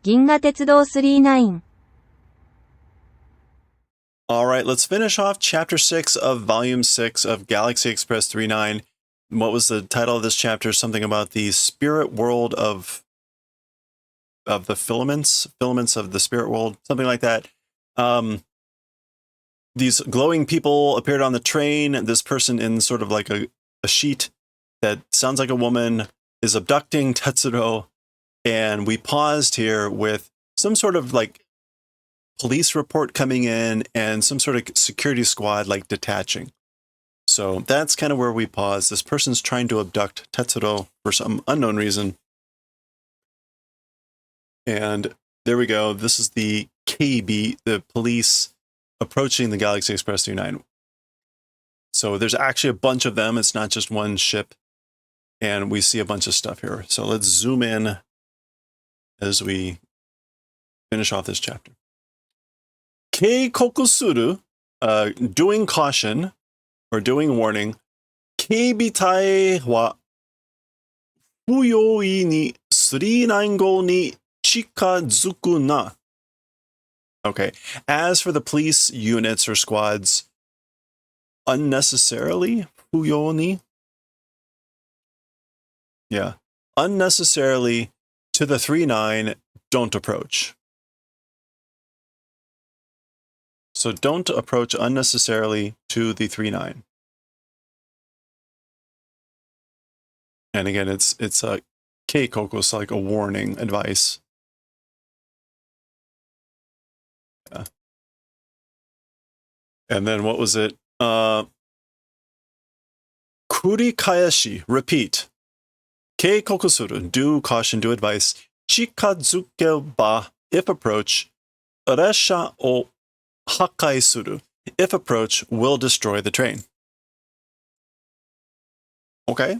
銀河鉄道39 All right, let's finish off Chapter 6 of Volume 6 of Galaxy Express 39. What was the title of this chapter? Something about the spirit world of the filaments of the spirit world, something like that. These glowing people appeared on the train. This person in sort of like a sheet that sounds like a woman is abducting Tetsuro. And we paused here with some sort of like police report coming in and some sort of security squad like detaching. So that's kind of where we pause. This person's trying to abduct Tetsuro for some unknown reason. And there we go. This is the KB, the police approaching the Galaxy Express 39. So there's actually a bunch of them. It's not just one ship. And we see a bunch of stuff here. So let's zoom in as we finish off this chapter. Keikoku suru, doing caution or doing warning. Keibitai wa fuyoi ni 395 ni chikazuku na. Okay. As for the police units or squads, unnecessarily fuyo ni. Yeah. Unnecessarily to the 39, don't approach. So don't approach unnecessarily to the 39. And again, it's a keikoku, so like a warning, advice. Yeah. And then what was it? Kurikaeshi, repeat. Keikoku suru, do caution, do advice. Chikazukeba, if approach. Resha o hakai suru, if approach, will destroy the train. Okay.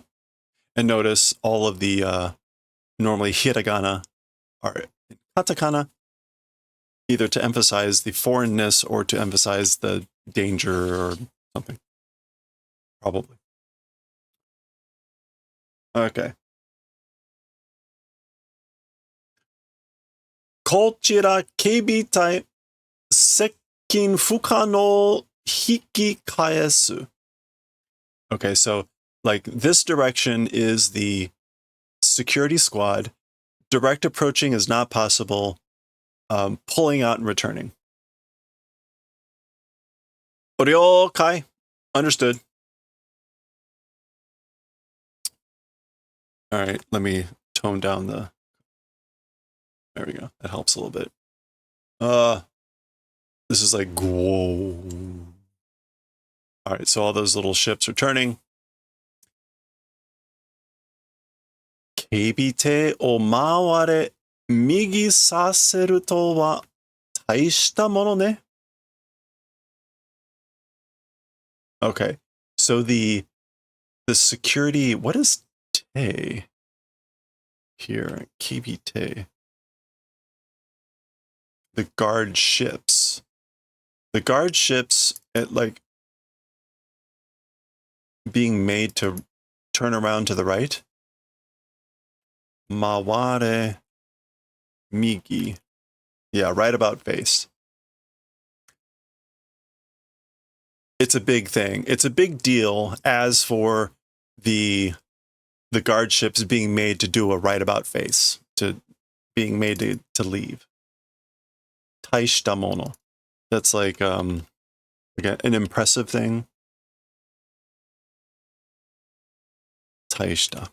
And notice all of the normally hiragana are in katakana, either to emphasize the foreignness or to emphasize the danger or something. Probably. Okay. Kochira keibitai sekkin fuka no hikikaesu. Okay, so like this direction is the security squad. Direct approaching is not possible. Pulling out and returning. Ryokai. Understood. All right, let me tone down the... There we go. That helps a little bit. This is like... Whoa. All right, so all those little ships are turning. Keibite o maware migi saseru to wa taishita mono ne. Okay, so the security... What is te here? Keibite. The guard ships. The guard ships, like being made to turn around to the right. Maware migi. Yeah, right about face. It's a big thing. It's a big deal as for the guard ships being made to do a right about face, to being made to leave. Taishita mono. That's like again, an impressive thing. Taishita.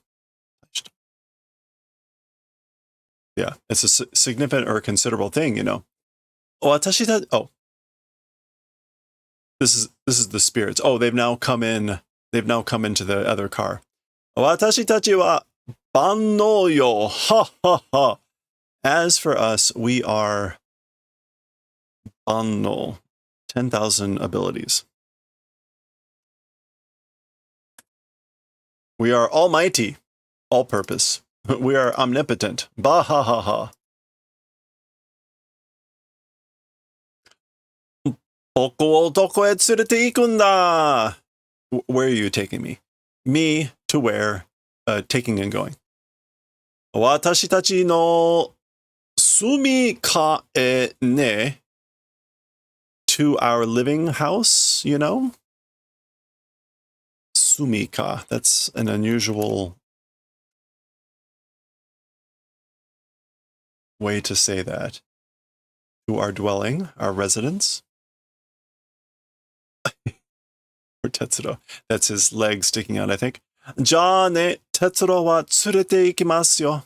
Yeah, it's a significant or considerable thing, you know. Oh, this is the spirits. Oh, they've now come in. They've now come into the other car. Watashi tachi wa banno yo. Ha ha ha. As for us, we are banno. 10,000 abilities. We are almighty, all purpose. We are omnipotent. Ba ha ha ha. Oko o doko e tsurete ikun da. Where are you taking me? Me to where? Taking and going. Watashi tachi no Sumi ne, to our living house, you know? Sumika, that's an unusual way to say that. To our dwelling, our residence. Or Tetsuro. That's his leg sticking out, I think. じゃあね、Tetsuro wa tsurete ikimasu yo.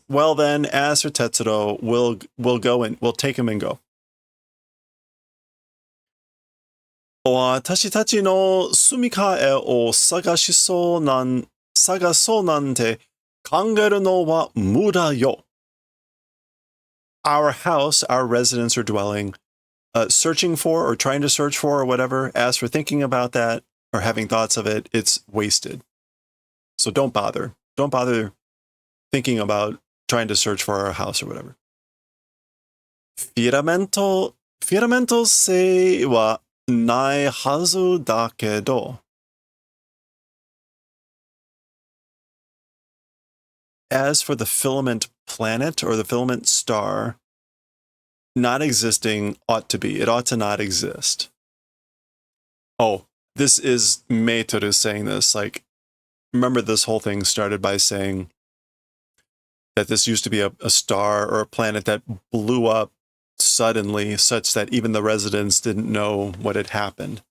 Well then, as for Tetsuro, we'll go and we'll take him and go. 私たちの住みかえを探そうなんて考えるのは無駄よ。Our house, our residence or dwelling, searching for or trying to search for or whatever, as for thinking about that or having thoughts of it, it's wasted. So don't bother. Don't bother thinking about trying to search for our house or whatever. Filamento sei wa nai hazu da kedo. As for the filament planet or the filament star, not existing ought to be. It ought to not exist. Oh, this is Meitoru saying this. Like, remember this whole thing started by saying that this used to be a star or a planet that blew up suddenly such that even the residents didn't know what had happened.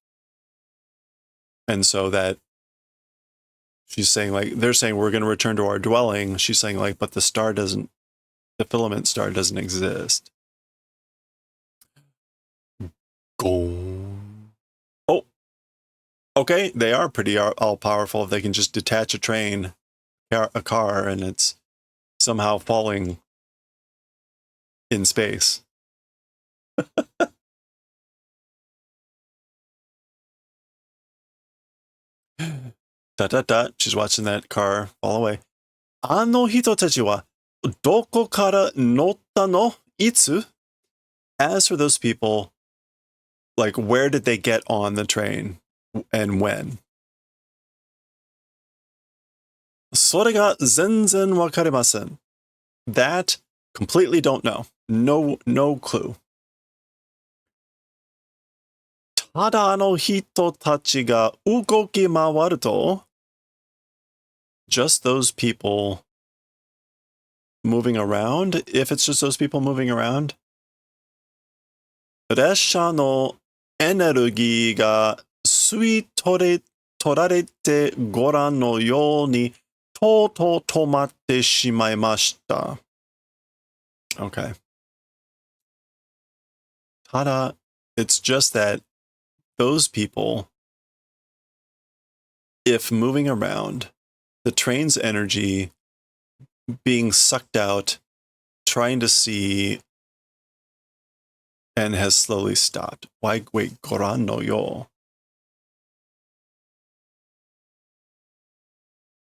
And so that she's saying, like, they're saying we're going to return to our dwelling. She's saying, like, but the filament star doesn't exist. Go. Oh, okay. They are pretty all powerful if they can just detach a car, and it's somehow falling in space. Dot, dot, dot. She's watching that car fall away. あの人たちはどこから乗ったの？いつ? As for those people, like, where did they get on the train and when? それが全然わかりません. That completely don't know. No clue. ただあの人たちが動き回ると just those people moving around? If it's just those people moving around? 列車のエネルギーが吸い取られてご覧のようにとうとう止まってしまいました。Okay. ただ it's just that those people, if moving around, the train's energy being sucked out, trying to see, and has slowly stopped. Why wait, goran no yo?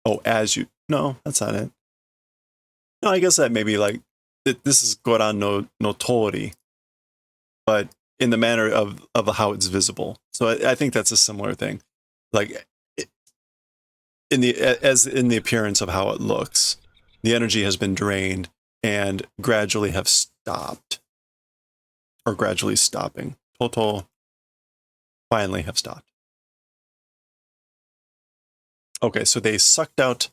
Oh, as you. No, that's not it. No, I guess that maybe like this is goran no tori, but in the manner of how it's visible. So I think that's a similar thing, like in the appearance of how it looks. The energy has been drained and gradually have stopped, or gradually stopping. Toto finally have stopped. Okay, so they sucked out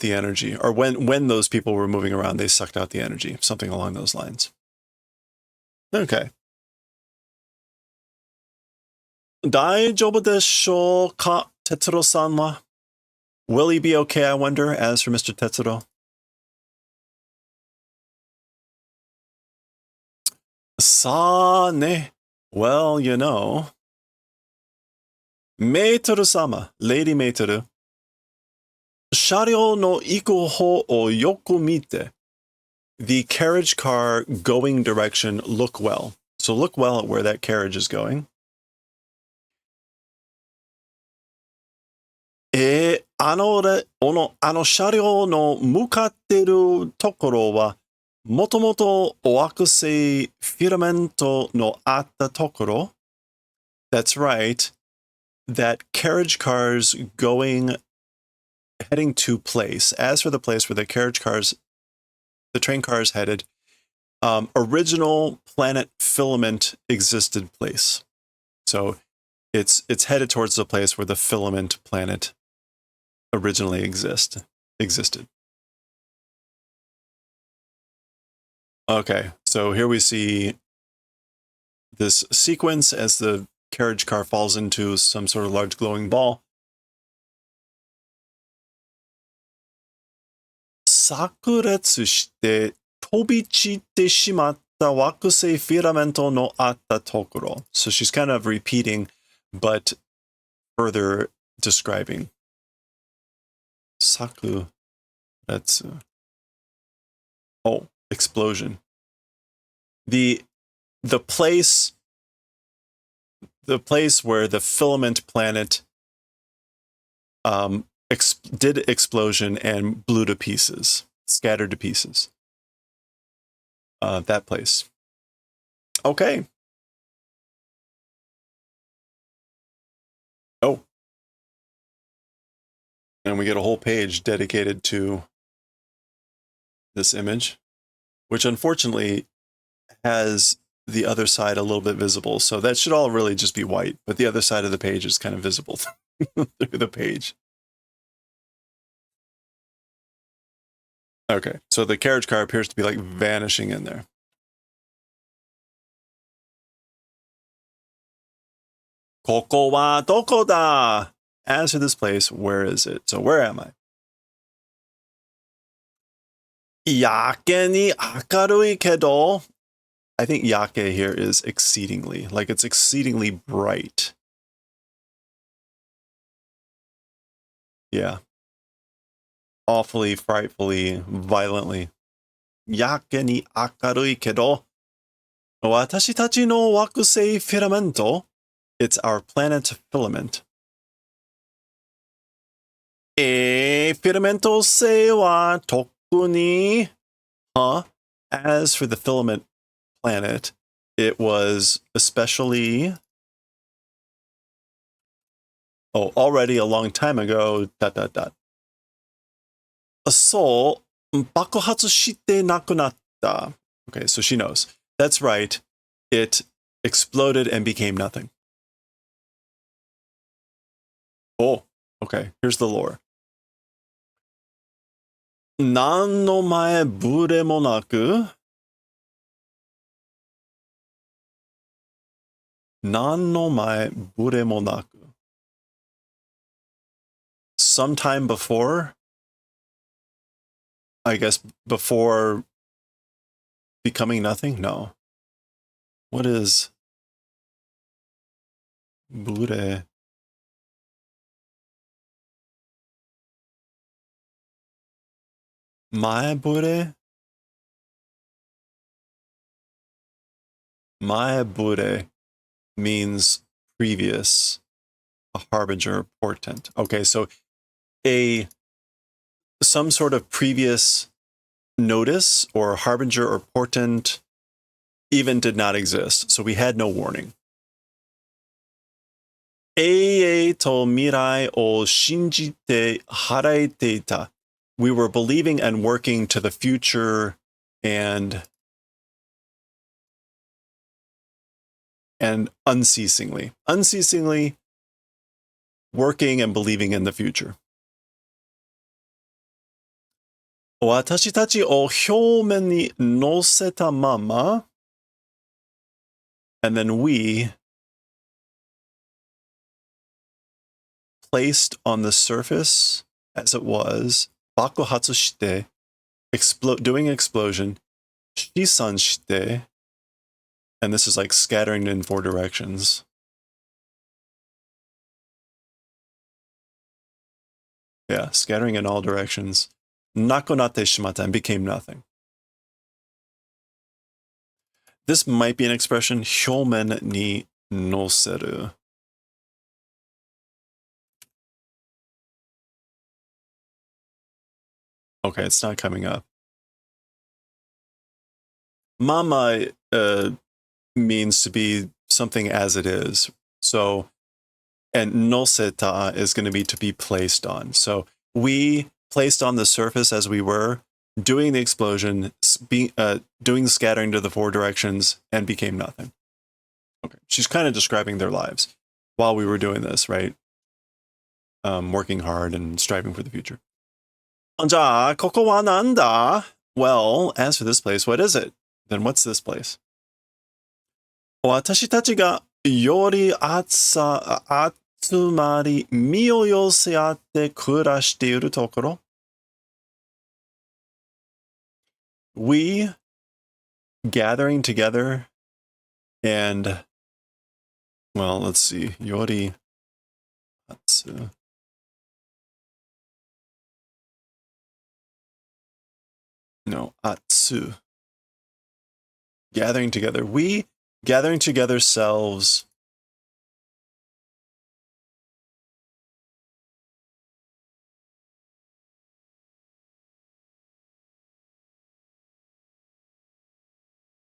the energy, or when those people were moving around, they sucked out the energy, something along those lines. Okay. 大丈夫でしょうか、Tetsuro-san wa? Will he be okay, I wonder, as for Mr. Tetsuro? さあね. Well, you know. Meitoru-sama, Lady Meitoru. 車両の行く方をよく見て. The carriage car going direction, look well. So look well at where that carriage is going. あの車両の向かってるところは、もともと惑星フィラメントのあったところ? That's right. That carriage cars going heading to place. As for the place where the train car is headed, original planet filament existed place. So it's headed towards the place where the filament planet originally existed. Okay, so here we see this sequence as the carriage car falls into some sort of large glowing ball. Sakuretsu shite tobichite shimatta wakusei filamento no atta tokoro. So she's kind of repeating, but further describing. Sakuretsu. Oh, explosion. The place where the filament planet did explosion and blew to pieces, scattered to pieces. That place. Okay. Oh. And we get a whole page dedicated to this image, which unfortunately has the other side a little bit visible. So that should all really just be white, but the other side of the page is kind of visible through the page. Okay, so the carriage car appears to be like vanishing in there. Koko wa doko da? As for this place, where is it? So where am I? Yake ni akarui kedo. I think yake here is exceedingly, like it's exceedingly bright. Yeah. Awfully, frightfully, violently. Yake ni akarui kedo. Watashi tachi no wakusei filamento. It's our planet filament. Filamento sei wa toku ni. As for the filament planet, it was especially already a long time ago, ... So, bakuhatsu shite nakunatta. Okay, so she knows. That's right. It exploded and became nothing. Oh, okay. Here's the lore. Nan no mae bure mo naku. Nan no mae bure mo naku. Sometime before, I guess before becoming nothing? No. What is bure? Mae bure? Mae bure means previous, a harbinger, portent. Okay, so some sort of previous notice or harbinger or portent even did not exist. So we had no warning. Eie to mirai o shinjite haraete ita. We were believing and working to the future and unceasingly working and believing in the future. Watashi tachi o hyoumen ni noseta mama. And then we placed on the surface as it was, bakuhatsu shite, doing explosion, shisan shite, and this is like scattering in 4 directions. Yeah, scattering in all directions. Nakonate shimata, and became nothing. This might be an expression, hyoumen ni noseru. Okay, it's not coming up. Mama means to be something as it is. So, and noseta is going to be to be placed on. So we placed on the surface as we were, doing the explosion, doing the scattering to the four directions, and became nothing. Okay. She's kind of describing their lives while we were doing this, right? Working hard and striving for the future. じゃあ、ここはなんだ? Well, as for this place, what is it? Then what's this place? 私たちがより集まり、身を寄せ合って暮らしているところ。We gathering together and, well, let's see, よりatsu. No, atsu. Gathering together. We gathering together selves.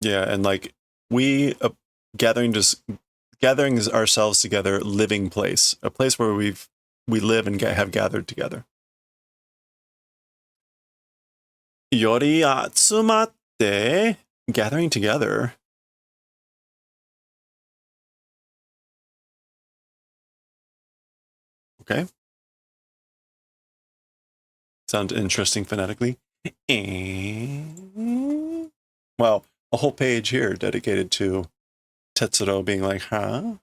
Yeah, and like we gathering ourselves together, living place, a place where we live and have gathered together. より集まって gathering together. Okay. Sound interesting phonetically. Wow, a whole page here dedicated to Tetsuro being like, huh?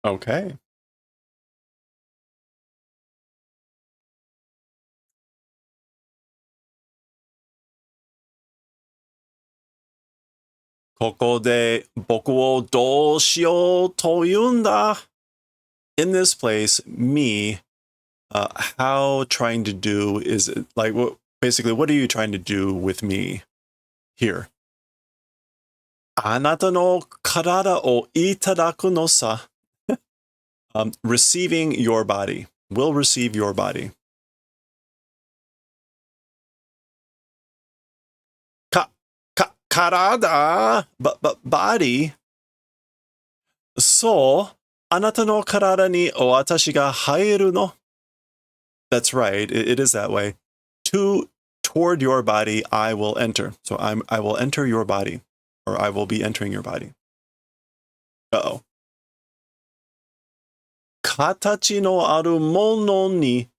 Okay. In this place, me, how trying to do is it like basically what are you trying to do with me here? あなたの体をいただくのさ. Receiving your body. Will receive your body. Karada, body. So, あなたの体に私が入るの? That's right. It is that way. Toward your body, I will enter. So I will enter your body, or I will be entering your body. Uh-oh. 形のあるものに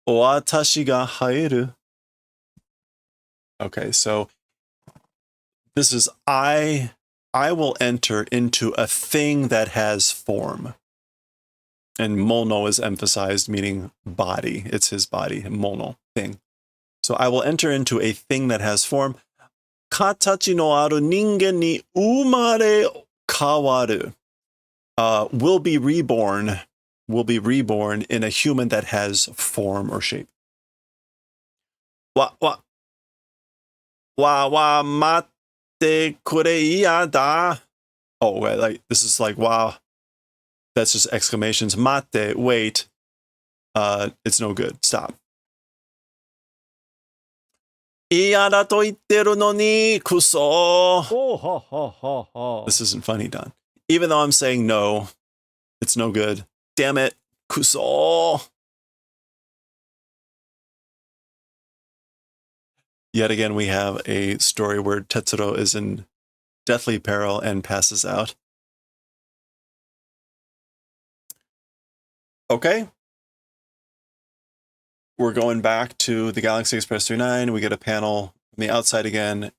私が入る. Okay, so this is I will enter into a thing that has form. And mono is emphasized, meaning body. It's his body, mono, thing. So I will enter into a thing that has form. 形のある人間に生まれ変わる. Will be reborn in a human that has form or shape. 待ってくれやだ. Oh, like this is like wow. That's just exclamations. Mate, wait. It's no good. Stop. 嫌だと言ってるのに、くそ. This isn't funny, Don. Even though I'm saying no, it's no good. Damn it. くそ. Yet again, we have a story where Tetsuro is in deathly peril and passes out. Okay. We're going back to the Galaxy Express 39. We get a panel from the outside again.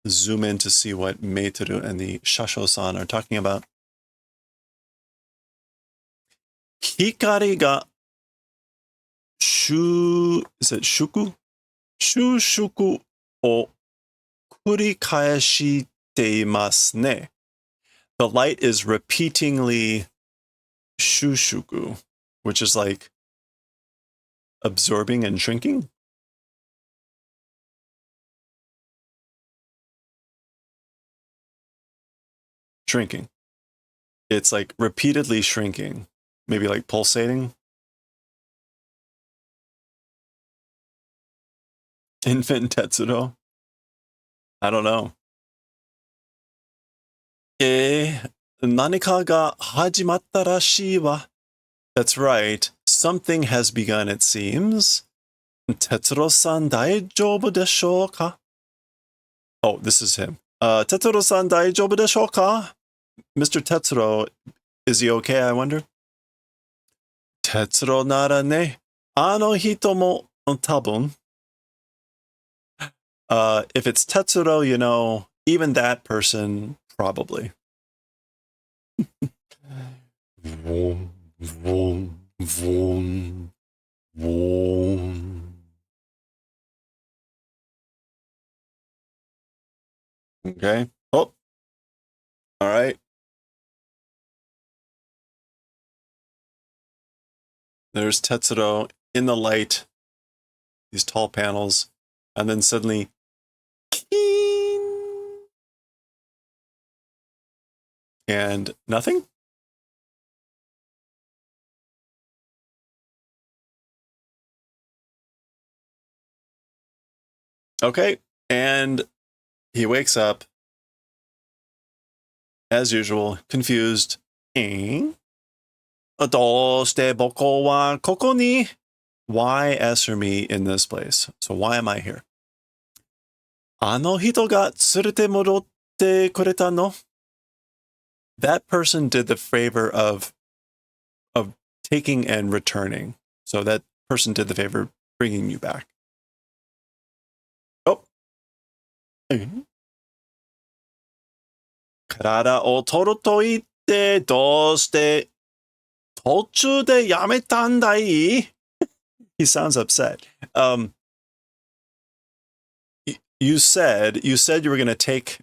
Zoom in to see what Meitoru and the Shasho-san are talking about. Hikari ga is it shuku? Shushuku o kurikaeshite imasu ne. The light is repeatingly shushuku, which is like absorbing and shrinking. Shrinking. It's like repeatedly shrinking, maybe like pulsating. Infant Tetsuro? I don't know. 何かが始まったらしいわ. That's right. Something has begun, it seems. Tetsuro-san 大丈夫でしょうか? Oh, this is him. Tetsuro-san 大丈夫でしょうか? Mr. Tetsuro, is he okay, I wonder? Tetsuro ならね、あの人も多分. If it's Tetsuro, you know, even that person, probably. Vroom, vroom, vroom, vroom. Okay. Oh. All right. There's Tetsuro in the light, these tall panels, and then suddenly, and nothing? Okay. And he wakes up, as usual, confused. どうして僕はここに? Why answer me in this place? So why am I here? あの人が連れて戻ってくれたの? That person did the favor of taking and returning. So that person did the favor of bringing you back. Oh. 体を取ると言ってどうして途中でやめたんだい? He sounds upset. You said you were going to take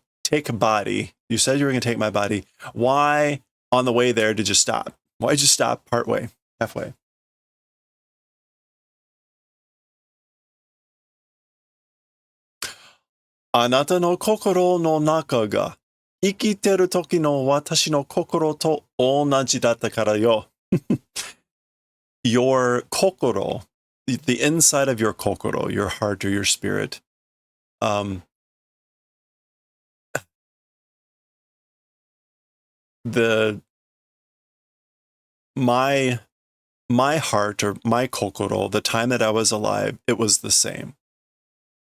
a body. You said you were going to take my body. Why on the way there did you stop? Why did you stop partway, halfway? あなたの心の中が生きてる時の私の心と同じだったからよ. Your kokoro, the inside of your kokoro, your heart or your spirit, my heart or my kokoro, the time that I was alive, it was the same.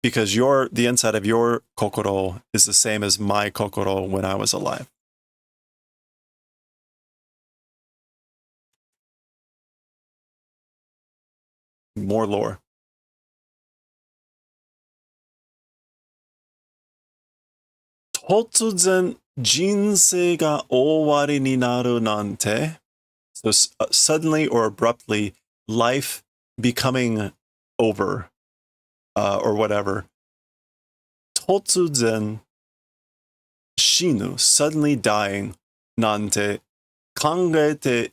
Because the inside of your kokoro is the same as my kokoro when I was alive. More lore. 突然人生が終わりになるなんて. So suddenly or abruptly, life becoming over, or whatever. 突然死ぬ, suddenly dying, なんて考えて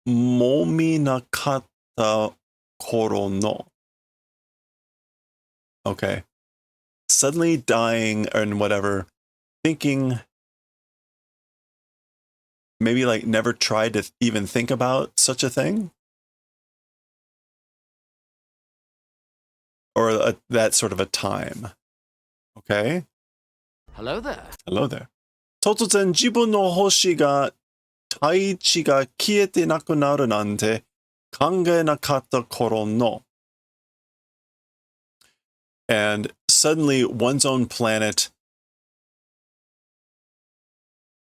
もみなかった頃の. Okay. Suddenly dying and whatever, thinking, maybe like never tried to even think about such a thing? Or that sort of a time. Okay? Hello there. Hello there. 突然自分の星が大地が消えてなくなるなんて考えなかった頃の. And suddenly one's own planet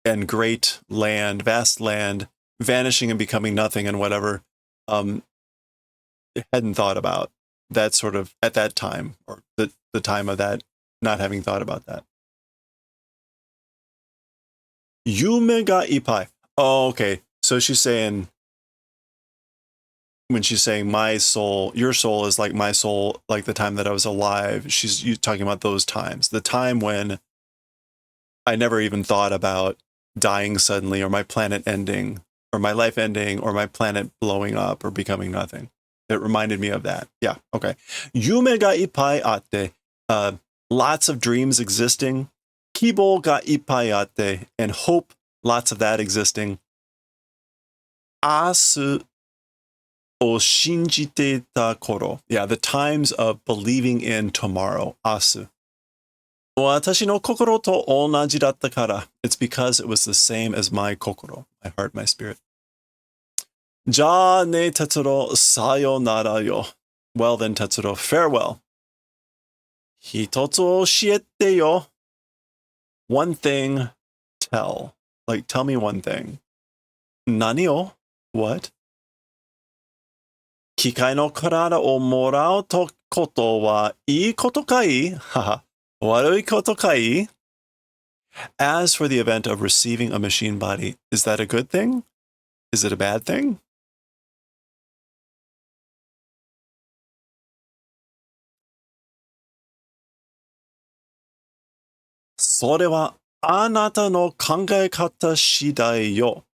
and great land, vast land, vanishing and becoming nothing and whatever, hadn't thought about that sort of at that time, or the time of that, not having thought about that. Yume ga ippai. Oh, okay. So she's saying, when she's saying my soul, your soul is like my soul, like the time that I was alive, she's talking about those times. The time when I never even thought about dying suddenly, or my planet ending, or my life ending, or my planet blowing up or becoming nothing. It reminded me of that. Yeah, okay. Yume ga ippai atte. Lots of dreams existing. Kibo ga ippai atte. And hope, lots of that existing. Asu o shinjite ta koro. Yeah, the times of believing in tomorrow. Asu. 私の心と同じだったから. It's because it was the same as my kokoro, my heart, my spirit. じゃあね、哲郎、さよならよ. Well then, Tetsuro, farewell. 一つ教えてよ. One thing, tell. Like, tell me one thing. 何を? What? 機械の体をもらうことはいいことかい? はは。悪いことかい? As for the event of receiving a machine body, is that a good thing? Is it a bad thing? それはあなたの考え方次第よ.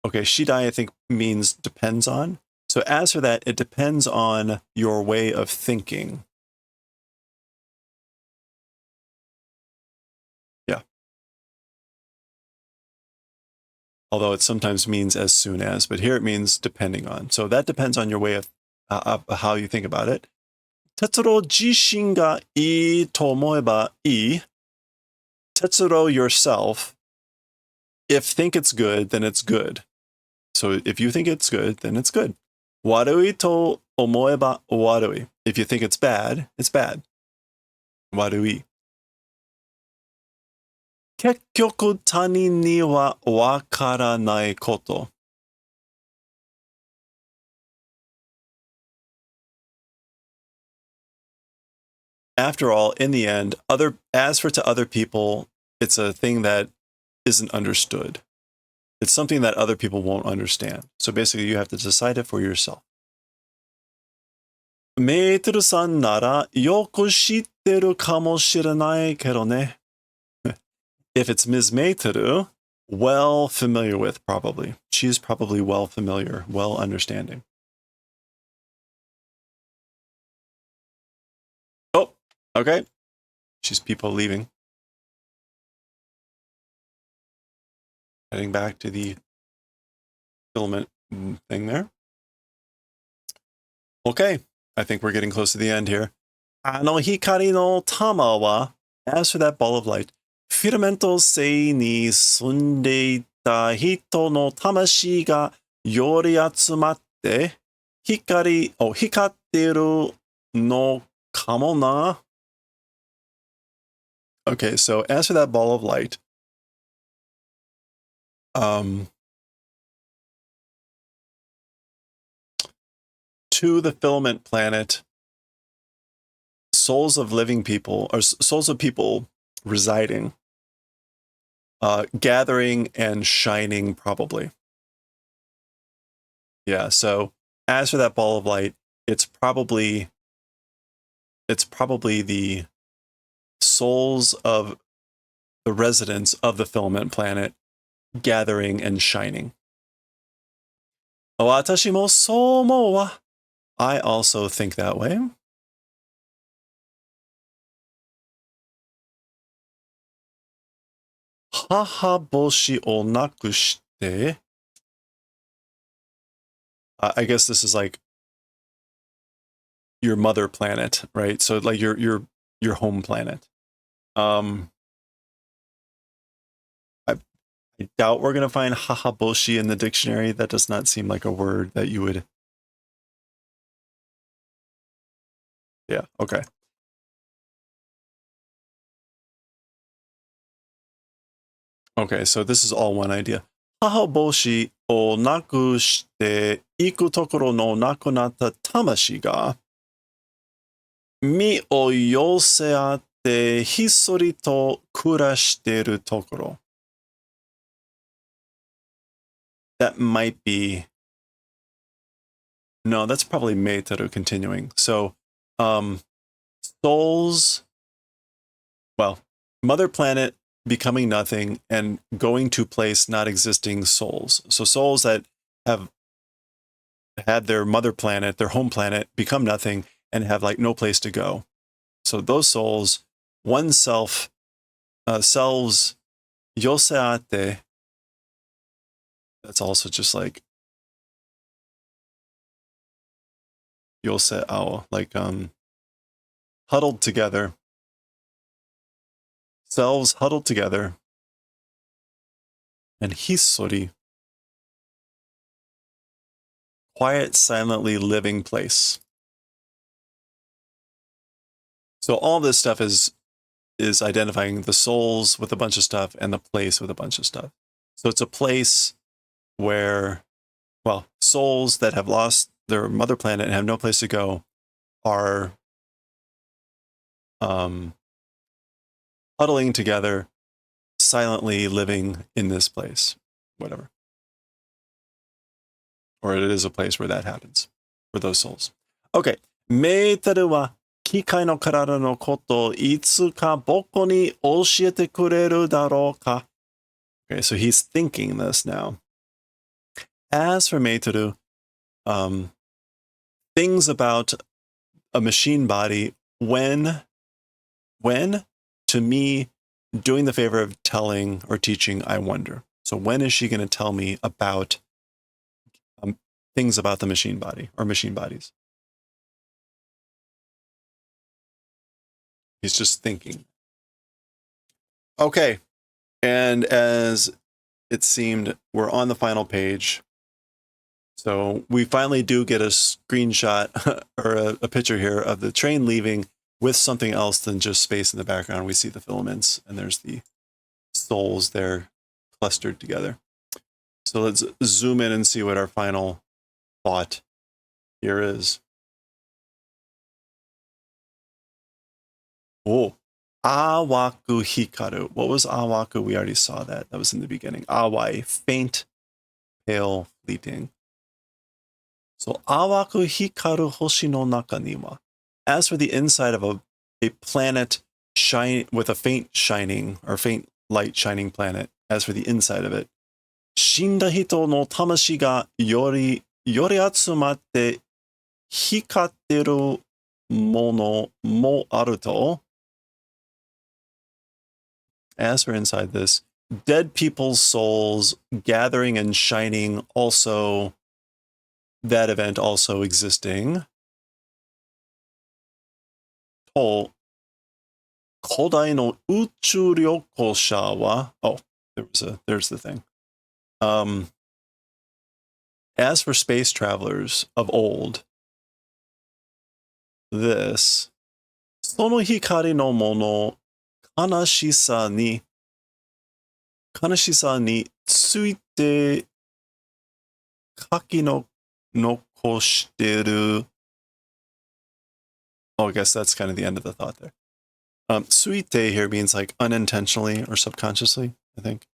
Okay, shidai I think means depends on. So as for that, it depends on your way of thinking. Yeah. Although it sometimes means as soon as, but here it means depending on. So that depends on your way of how you think about it. Tetsuro jishin ga ii to omoeba ii. Tetsuro yourself, if think it's good, then it's good. So if you think it's good, then it's good. Warui to omoeba warui. If you think it's bad, it's bad. Warui. 結局他人にはわからないこと. After all, in the end, as for to other people, it's a thing that isn't understood. It's something that other people won't understand. So basically, you have to decide it for yourself. メーテルさんならよく知ってるかもしれないけどね. If it's Ms. Meiteru, well familiar with, probably. She's probably well familiar, well understanding. Oh, okay. She's people leaving. Heading back to the filament thing there. Okay, I think we're getting close to the end here. Ano hikari no tama wa, as for that ball of light, filamento sei ni sunde ita hito no tamashi ga yori atsumatte, hikatteru no kamo na. Okay, so as for that ball of light, to the filament planet, souls of living people, or souls of people residing, gathering and shining, probably. Yeah, so as for that ball of light, it's probably the souls of the residents of the filament planet gathering and shining. Watashi mo sou omou wa. I also think that way. Haha boshi o nakushite. I guess this is like your mother planet, right? So like your home planet. I doubt we're gonna find hahaboshi in the dictionary. That does not seem like a word that you would. Yeah. Okay. Okay. So this is all one idea. Hahaboshi o naku shite iku tokoro no nakunatta tamashi ga mi o yoseate hisori to kurashiteru tokoro. That might be. No, that's probably Meiteru continuing. So, souls. Well, Mother Planet becoming nothing and going to place not existing souls. So souls that have had their mother planet, their home planet, become nothing and have like no place to go. So those souls, one self, selves yoseate. That's also just like yoseao, like huddled together selves huddled together, and hissori, quiet, silently living place. So all this stuff is identifying the souls with a bunch of stuff and the place with a bunch of stuff. So it's a place where, well, souls that have lost their mother planet and have no place to go are huddling together, silently living in this place, whatever. Or it is a place where that happens for those souls. Okay. メーテルは機械の体のことをいつか僕に教えてくれるだろうか? Okay, so he's thinking this now. As for Meiteru, things about a machine body when, to me, doing the favor of telling or teaching, I wonder. So when is she going to tell me about things about the machine body or machine bodies? He's just thinking. Okay. And as it seemed, we're on the final page. So we finally do get a screenshot or a picture here of the train leaving with something else than just space in the background. We see the filaments and there's the souls there clustered together. So let's zoom in and see what our final thought here is. Oh, awaku hikaru. What was awaku? We already saw that. That was in the beginning. Awai, faint, pale, fleeting. So, awaku hikaru hoshi no naka ni wa. As for the inside of a planet with a faint shining or faint light shining planet, as for the inside of it, shinda hito no tamashi ga yori atsumatte hikatteru mono mo aru to. As for inside this, dead people's souls gathering and shining, also that event also existing. To Kodai no uchu ryokosha wa. Oh, there's the thing. As for space travelers of old, this sono hikari no mono kanashisa ni tsuite kaki no nokoshiteru. Oh, I guess that's kind of the end of the thought there. Suite here means like unintentionally or subconsciously, I think.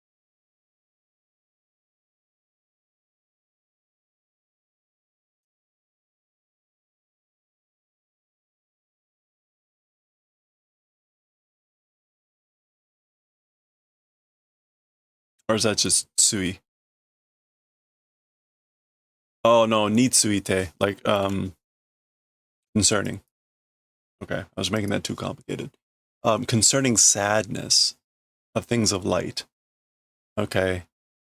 Or is that just sui? Oh no, nitsuite, like concerning. Okay, I was making that too complicated. Concerning sadness of things of light. Okay,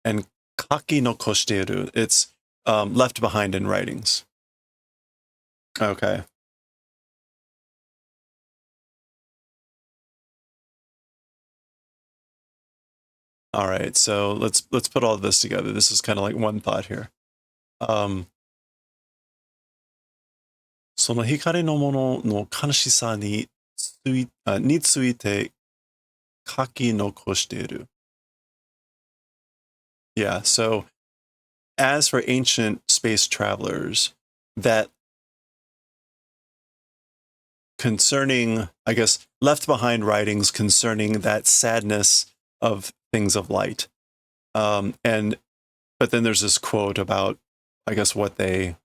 and kaki no koshiteru, it's left behind in writings. Okay. All right, so let's put all of this together. This is kind of like one thought here. その光のものの悲しさについて書き残している. Yeah, so as for ancient space travelers, that concerning, I guess, left behind writings concerning that sadness of things of light. But then there's this quote about, I guess, what they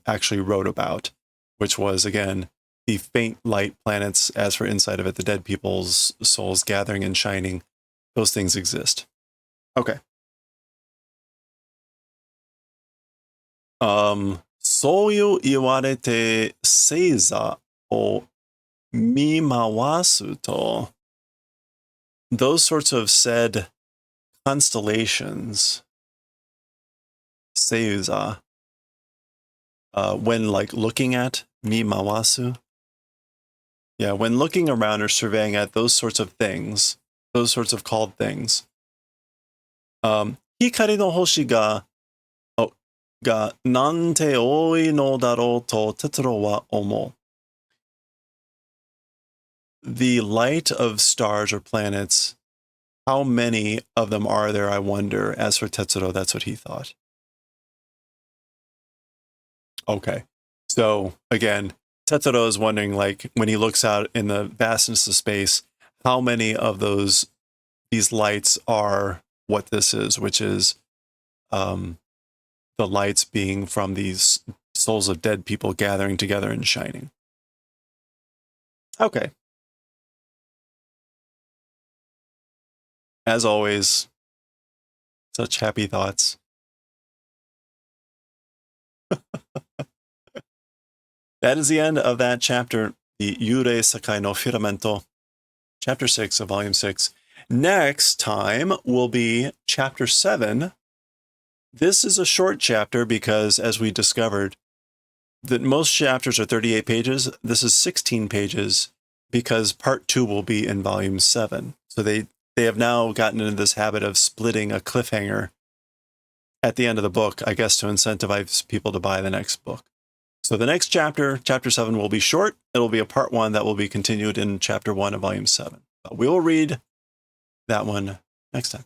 actually wrote about, which was, again, the faint light planets, as for inside of it, the dead people's souls gathering and shining. Those things exist. Okay. そういう言われて星座を見回すと those sorts of said constellations, seiza, when like looking at mi mawasu, Yeah, when looking around or surveying at those sorts of things, those sorts of called things, 光の星がなんて多いのだろうと哲郎は思う。The light of stars or planets, how many of them are there, I wonder? As for Tetsuro, that's what he thought. Okay. So, again, Tetsuro is wondering, like, when he looks out in the vastness of space, how many of these lights are what this is, which is the lights being from these souls of dead people gathering together and shining. Okay. As always, such happy thoughts. That is the end of that chapter, the Yurei Sakai no Filamento, chapter 6 of volume 6. Next time will be chapter 7. This is a short chapter because, as we discovered, that most chapters are 38 pages. This is 16 pages because part 2 will be in volume 7. So they have now gotten into this habit of splitting a cliffhanger at the end of the book, I guess, to incentivize people to buy the next book. So the next chapter, chapter 7, will be short. It'll be a part 1 that will be continued in chapter 1 of volume 7. But we will read that one next time.